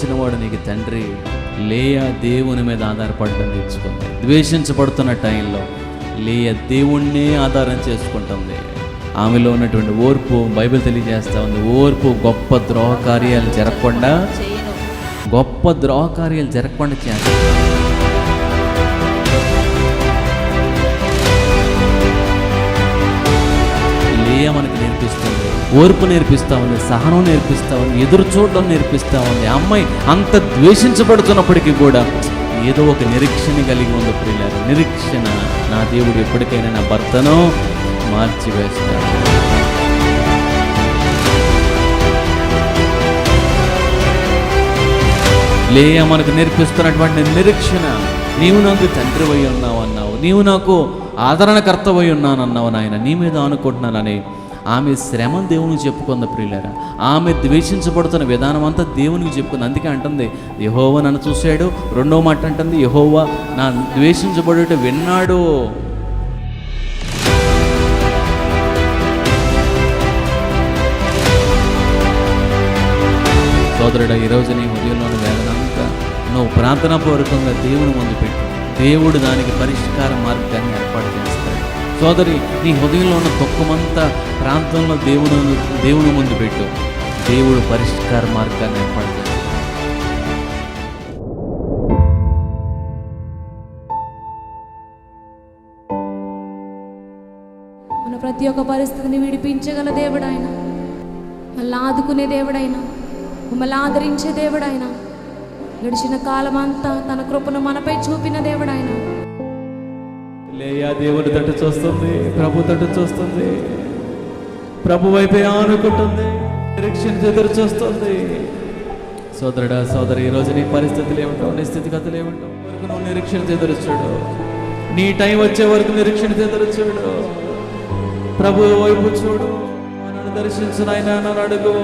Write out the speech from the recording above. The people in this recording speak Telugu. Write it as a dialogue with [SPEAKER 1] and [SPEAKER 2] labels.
[SPEAKER 1] వచ్చిన వాడు నీకు తండ్రి. లేయా దేవుని మీద ఆధారపడటం నేర్చుకుంది. ద్వేషించబడుతున్న టైంలో లేయా దేవుణ్ణే ఆధారం చేసుకుంటుంది. ఆమెలో ఉన్నటువంటి ఓర్పు బైబిల్ తెలియజేస్తూ ఉంది. ఓర్పు గొప్ప ద్రోహ కార్యాలు జరగకుండా చేస్తుంది. లేయా మనకు నేర్పిస్తుంది, ఓర్పు నేర్పిస్తూ ఉంది, సహనం నేర్పిస్తూ ఉంది, ఎదురు చూడడం నేర్పిస్తూ ఉంది. అమ్మాయి అంత ద్వేషించబడుతున్నప్పటికీ కూడా ఏదో ఒక నిరీక్షణ కలిగి ఉంది. ప్రియులారా, నిరీక్షణ, నా దేవుడు ఎప్పటికైనా నా భర్తను మార్చివేస్తాడు. లేయా మనకు నేర్పిస్తున్నటువంటి నిరీక్షణ, నీవు నాకు తండ్రివై ఉన్నావు అన్నావు, నీవు నాకు ఆదరణకర్తవై ఉన్నానన్నావు నాయన, నీ మీద అనుకుంటున్నానని ఆమె శ్రమను దేవునికి చెప్పుకుంది. ప్రియులారా, ఆమె ద్వేషించబడుతున్న విధానం అంతా దేవునికి చెప్పుకుంది. అందుకే అంటుంది, యెహోవా నన్ను చూశాడు. రెండో మాట అంటుంది, యెహోవా నా ద్వేషించబడుట విన్నాడు. సోదరుడా, ఈరోజు నీ హృదయంలోని వేదన అంతా నువ్వు ప్రార్థనాపూర్వకంగా దేవుని ముందు పెట్టు. దేవుడు దానికి పరిష్కార మార్గాన్ని ఏర్పాటు చేస్తాడు. సోదరి, నీ హృదయంలో ఉన్న దుఃఖమంతా ప్రాంతంలో దేవుని ముందు పెట్టు. దేవుడు పరిష్కార మార్గాన్ని ఏర్పాటు చేస్తాడు.
[SPEAKER 2] మన ప్రతి ఒక్క పరిస్థితిని విడిపించగల దేవుడు ఆయన, మళ్ళీ ఆదుకునే దేవుడు ఆయన, మమ్మల్ని ఆదరించే దేవుడు ఆయన, గడిచిన కాలం అంతా తన కృపను మనపై చూపిన దేవుడు ఆయన.
[SPEAKER 1] లేయా దేవుని తట్టు చూస్తుంది, ప్రభు తట్టు చూస్తుంది, ప్రభు వైపే ఆనుకుంటుంది, నిరీక్షణ ఎదురు చూస్తుంది. సోదరుడా, సోదరి, ఈరోజు నీ పరిస్థితులు ఏమిటో, నీ స్థితిగతులు ఏమిటో వరకు నువ్వు నిరీక్షణ ఎదురు చూడు. నీ టైం వచ్చే వరకు నిరీక్షణ ఎదురు చూడు. ప్రభు వైపు చూడు. నన్ను దర్శించు నాయనా, నన్ను అడుగు.